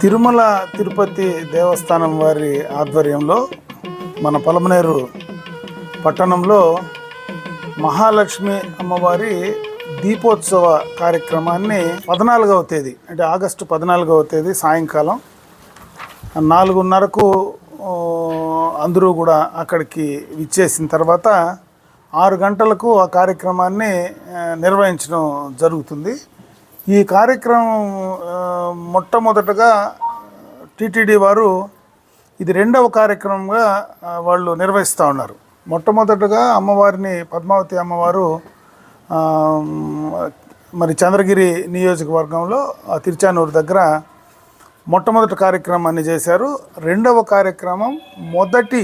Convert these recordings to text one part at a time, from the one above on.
తిరుమల తిరుపతి దేవస్థానం వారి ఆధ్వర్యంలో మన పలమనేరు పట్టణంలో మహాలక్ష్మి అమ్మవారి దీపోత్సవ కార్యక్రమాన్ని 14వ తేదీ అంటే ఆగస్టు 14వ తేదీ సాయంకాలం 4:30కు అందరూ కూడా అక్కడికి విచ్చేసిన తర్వాత 6 గంటలకు ఆ కార్యక్రమాన్ని నిర్వహించడం జరుగుతుంది. ఈ కార్యక్రమం మొట్టమొదటగా టీటీడీ వారు ఇది 2వ కార్యక్రమంగా వాళ్ళు నిర్వహిస్తూ ఉన్నారు. మొట్టమొదటగా అమ్మవారిని పద్మావతి అమ్మవారు మరి చంద్రగిరి నియోజకవర్గంలో తిరుచానూరు దగ్గర మొట్టమొదటి కార్యక్రమాన్ని చేశారు. 2వ కార్యక్రమం మొదటి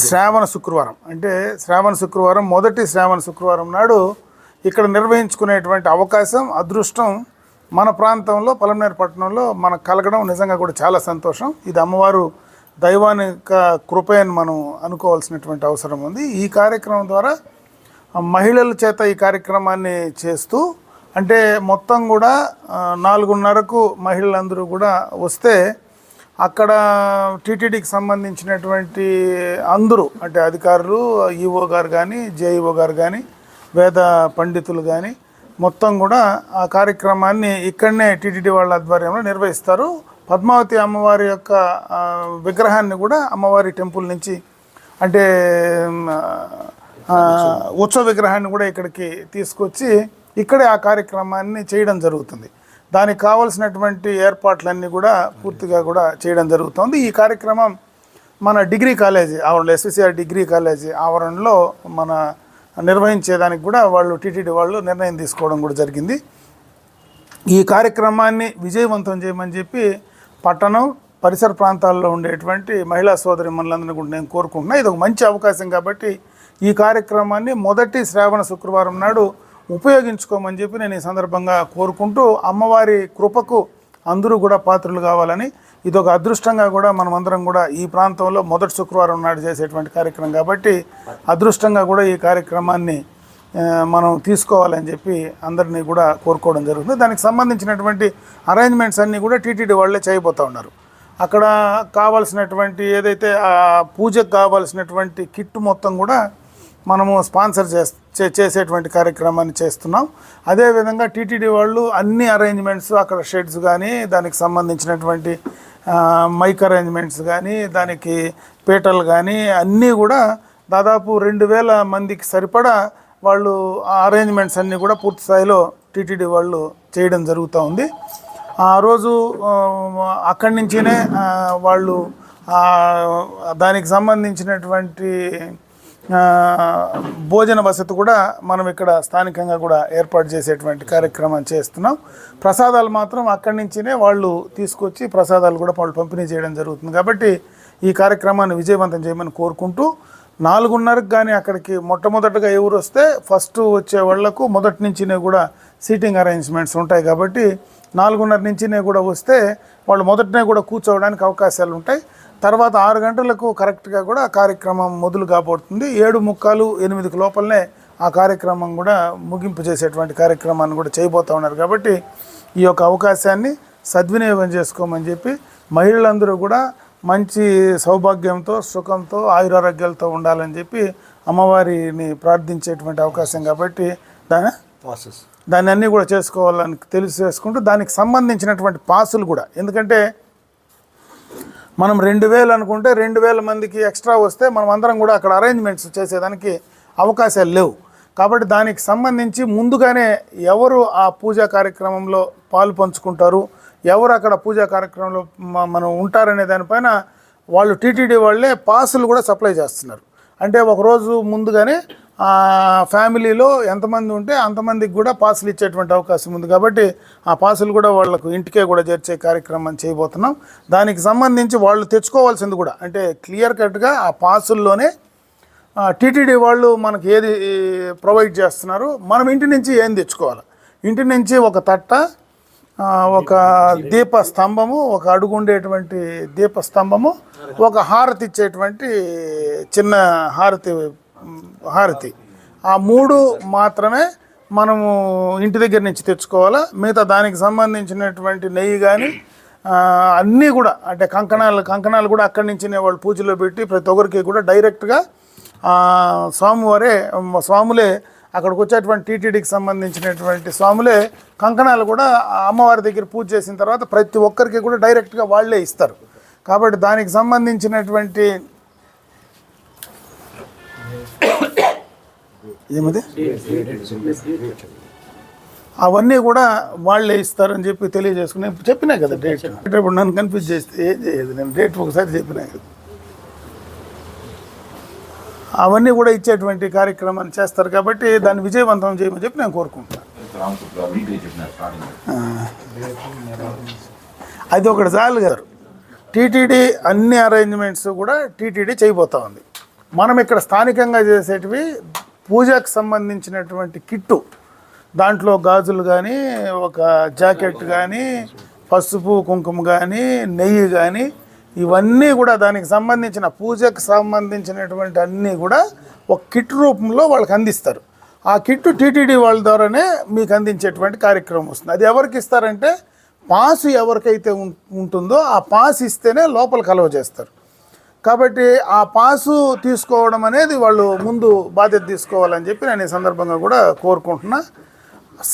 శ్రావణ శుక్రవారం అంటే మొదటి శ్రావణ శుక్రవారం నాడు ఇక్కడ నిర్వహించుకునేటువంటి అవకాశం అదృష్టం మన ప్రాంతంలో పలమనేరు పట్టణంలో మనకు కలగడం నిజంగా కూడా చాలా సంతోషం. ఇది అమ్మవారు దైవానిక కృప అని మనం అనుకోవాల్సినటువంటి అవసరం ఉంది. ఈ కార్యక్రమం ద్వారా మహిళల చేత ఈ కార్యక్రమాన్ని చేస్తూ అంటే మొత్తం కూడా 4:30కు మహిళలందరూ కూడా వస్తే అక్కడ టీటీడీకి సంబంధించినటువంటి అందరూ అంటే అధికారులు ఈఓ గారు కానీ జేఈఓ గారు కానీ వేద పండితులు కానీ మొత్తం కూడా ఆ కార్యక్రమాన్ని ఇక్కడనే టీటీడీ వాళ్ళ ఆధ్వర్యంలో నిర్వహిస్తారు. పద్మావతి అమ్మవారి యొక్క విగ్రహాన్ని కూడా అమ్మవారి టెంపుల్ నుంచి అంటే ఉత్సవ విగ్రహాన్ని కూడా ఇక్కడికి తీసుకొచ్చి ఇక్కడే ఆ కార్యక్రమాన్ని చేయడం జరుగుతుంది. దానికి కావలసినటువంటి ఏర్పాట్లన్నీ కూడా పూర్తిగా కూడా చేయడం జరుగుతుంది. ఈ కార్యక్రమం మన డిగ్రీ కాలేజీ ఆవరణలో ఎస్విసిఆర్ డిగ్రీ కాలేజీ ఆవరణలో మన నిర్వహించేదానికి కూడా వాళ్ళు టీటీడీ వాళ్ళు నిర్ణయం తీసుకోవడం కూడా జరిగింది. ఈ కార్యక్రమాన్ని విజయవంతం చేయమని చెప్పి పట్టణం పరిసర ప్రాంతాల్లో ఉండేటువంటి మహిళా సోదరి మనులందరినీ కూడా నేను కోరుకుంటున్నా. ఇది ఒక మంచి అవకాశం కాబట్టి ఈ కార్యక్రమాన్ని మొదటి శ్రావణ శుక్రవారం నాడు ఉపయోగించుకోమని చెప్పి నేను ఈ సందర్భంగా కోరుకుంటూ అమ్మవారి కృపకు అందరూ కూడా పాత్రలు కావాలని ఇదొక అదృష్టంగా కూడా మనమందరం కూడా ఈ ప్రాంతంలో మొదటి శుక్రవారం నాడు చేసేటువంటి కార్యక్రమం కాబట్టి అదృష్టంగా కూడా ఈ కార్యక్రమాన్ని మనం తీసుకోవాలని చెప్పి అందరినీ కూడా కోరుకోవడం జరుగుతుంది. దానికి సంబంధించినటువంటి అరేంజ్మెంట్స్ అన్నీ కూడా టీటీడీ వాళ్ళే చేయబోతూ ఉన్నారు. అక్కడ కావాల్సినటువంటి ఏదైతే ఆ పూజకు కావాల్సినటువంటి కిట్ మొత్తం కూడా మనము స్పాన్సర్ చేసేటువంటి కార్యక్రమాన్ని చేస్తున్నాం. అదేవిధంగా టీటీడీ వాళ్ళు అన్ని అరేంజ్మెంట్స్ అక్కడ షెడ్స్ కానీ దానికి సంబంధించినటువంటి మైక్ అరేంజ్మెంట్స్ కానీ దానికి పీటలు కానీ అన్నీ కూడా దాదాపు 2000 మందికి సరిపడా వాళ్ళు ఆ అరేంజ్మెంట్స్ అన్నీ కూడా పూర్తి స్థాయిలో టీటీడీ వాళ్ళు చేయడం జరుగుతూ ఉంది. ఆ రోజు అక్కడి నుంచినే వాళ్ళు దానికి సంబంధించినటువంటి భోజన వసతి కూడా మనం ఇక్కడ స్థానికంగా కూడా ఏర్పాటు చేసేటువంటి కార్యక్రమం చేస్తున్నాం. ప్రసాదాలు మాత్రం అక్కడి నుంచినే వాళ్ళు తీసుకొచ్చి ప్రసాదాలు కూడా వాళ్ళు పంపిణీ చేయడం జరుగుతుంది. కాబట్టి ఈ కార్యక్రమాన్ని విజయవంతం చేయమని కోరుకుంటూ 4:30కు కానీ అక్కడికి మొట్టమొదటిగా ఎవరు వస్తే ఫస్ట్ వచ్చే వాళ్లకు మొదటి నుంచినే కూడా సీటింగ్ అరేంజ్మెంట్స్ ఉంటాయి. కాబట్టి 4:30 నుంచినే కూడా వస్తే వాళ్ళు మొదటినే కూడా కూర్చోవడానికి అవకాశాలు ఉంటాయి. తర్వాత 6 గంటలకు కరెక్ట్గా కూడా కార్యక్రమం మొదలు కాబోతుంది. 7:45, 8 లోపలనే ఆ కార్యక్రమం కూడా ముగింపు చేసేటువంటి కార్యక్రమాన్ని కూడా చేయబోతూ ఉన్నారు. కాబట్టి ఈ యొక్క అవకాశాన్ని సద్వినియోగం చేసుకోమని చెప్పి మహిళలందరూ కూడా మంచి సౌభాగ్యంతో సుఖంతో ఆయురారోగ్యాలతో ఉండాలని చెప్పి అమ్మవారిని ప్రార్థించేటువంటి అవకాశం కాబట్టి దాన్ని అన్నీ కూడా చేసుకోవాలని తెలియజేసుకుంటూ దానికి సంబంధించినటువంటి పాసులు కూడా ఎందుకంటే మనం 2000 అనుకుంటే 2000 మందికి ఎక్స్ట్రా వస్తే మనం అందరం కూడా అక్కడ అరేంజ్మెంట్స్ చేసేదానికి అవకాశాలు లేవు. కాబట్టి దానికి సంబంధించి ముందుగానే ఎవరు ఆ పూజా కార్యక్రమంలో పాలు పంచుకుంటారు, ఎవరు అక్కడ పూజా కార్యక్రమంలో మనం ఉంటారనే దానిపైన వాళ్ళు టీటీడీ వాళ్ళే పాసులు కూడా సప్లై చేస్తున్నారు. అంటే ఒకరోజు ముందుగానే ఫ్యామిలీలో ఎంతమంది ఉంటే అంతమందికి కూడా పాసులు ఇచ్చేటువంటి అవకాశం ఉంది. కాబట్టి ఆ పాసులు కూడా వాళ్ళకు ఇంటికే కూడా చేర్చే కార్యక్రమం చేయబోతున్నాం. దానికి సంబంధించి వాళ్ళు తెచ్చుకోవాల్సింది కూడా అంటే క్లియర్ కట్గా ఆ పాసుల్లోనే టీటీడీ వాళ్ళు మనకి ఏది ప్రొవైడ్ చేస్తున్నారు, మనం ఇంటి నుంచి ఏం తెచ్చుకోవాలి. ఇంటి నుంచి ఒక తట్ట, ఒక దీప స్తంభము, ఒక అడుగు ఉండేటువంటి దీప స్తంభము, ఒక హారతి ఇచ్చేటువంటి చిన్న హారతి ఆ 3 మాత్రమే మనము ఇంటి దగ్గర నుంచి తెచ్చుకోవాలా. మిగతా దానికి సంబంధించినటువంటి నెయ్యి కానీ అన్నీ కూడా అంటే కంకణాలు కూడా అక్కడి నుంచినే వాళ్ళు పూజలో పెట్టి ప్రతి ఒక్కరికి కూడా డైరెక్ట్గా స్వాములే అక్కడికి వచ్చేటువంటి టీటీడీకి సంబంధించినటువంటి స్వాములే కంకణాలు కూడా అమ్మవారి దగ్గర పూజ చేసిన తర్వాత ప్రతి ఒక్కరికి కూడా డైరెక్ట్గా వాళ్ళే ఇస్తారు. కాబట్టి దానికి సంబంధించినటువంటి ఏమది అవన్నీ కూడా వాళ్ళే ఇస్తారని చెప్పి తెలియజేసుకుని చెప్పినా కదా డేట్. ఇప్పుడు నన్ను కన్ఫ్యూజ్ చేస్తే ఏం చేయదు, నేను డేట్ ఒకసారి చెప్పినా కదా. అవన్నీ కూడా ఇచ్చేటువంటి కార్యక్రమాన్ని చేస్తారు కాబట్టి దాన్ని విజయవంతం చేయమని చెప్పి నేను కోరుకుంటున్నాను. అది ఒకటి చాలు కదా. టీటీడీ అన్ని అరేంజ్మెంట్స్ కూడా టీటీడీ చేయబోతా ఉంది. మనం ఇక్కడ స్థానికంగా చేసేటివి పూజకు సంబంధించినటువంటి కిట్టు, దాంట్లో గాజులు కానీ, ఒక జాకెట్ కానీ, పసుపు కుంకుమ కానీ, నెయ్యి కానీ, ఇవన్నీ కూడా దానికి సంబంధించిన పూజకు సంబంధించినటువంటి అన్నీ కూడా ఒక కిట్ రూపంలో వాళ్ళకి అందిస్తారు. ఆ కిట్టు టీటీడీ వాళ్ళ ద్వారానే మీకు అందించేటువంటి కార్యక్రమం వస్తుంది. అది ఎవరికి ఇస్తారంటే పాసు ఎవరికైతే ఉంటుందో ఆ పాస్ ఇస్తేనే లోపలికి అలవ చేస్తారు. కాబట్టి ఆ పాసు తీసుకోవడం అనేది వాళ్ళు ముందు బాధ్యత తీసుకోవాలని చెప్పి నేను ఈ సందర్భంగా కూడా కోరుకుంటున్నా.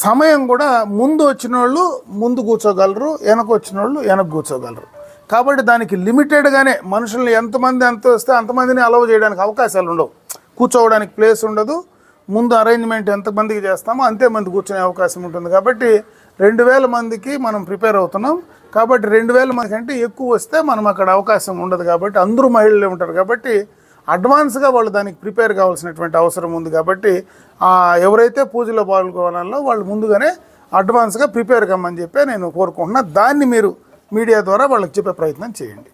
సమయం కూడా ముందు వచ్చిన వాళ్ళు ముందు కూర్చోగలరు, వెనక వచ్చిన వాళ్ళు వెనక కూర్చోగలరు. కాబట్టి దానికి లిమిటెడ్గానే మనుషుల్ని ఎంతమంది ఎంత వస్తే అంతమందిని అలవ్ చేయడానికి అవకాశాలు ఉండవు. కూర్చోవడానికి ప్లేస్ ఉండదు. ముందు అరేంజ్మెంట్ ఎంతమందికి చేస్తామో అంతే మంది కూర్చునే అవకాశం ఉంటుంది. కాబట్టి 2000 మందికి మనం ప్రిపేర్ అవుతున్నాం. కాబట్టి 2000 మంది కంటే ఎక్కువ వస్తే మనం అక్కడ అవకాశం ఉండదు. కాబట్టి అందరూ మహిళలే ఉంటారు. కాబట్టి అడ్వాన్స్గా వాళ్ళు దానికి ప్రిపేర్ కావాల్సినటువంటి అవసరం ఉంది. కాబట్టి ఎవరైతే పూజలో పాల్గొనాలో వాళ్ళు ముందుగానే అడ్వాన్స్గా ప్రిపేర్ కమ్మని చెప్పి నేను కోరుకుంటున్నా. దాన్ని మీరు మీడియా ద్వారా వాళ్ళకి చెప్పే ప్రయత్నం చేయండి.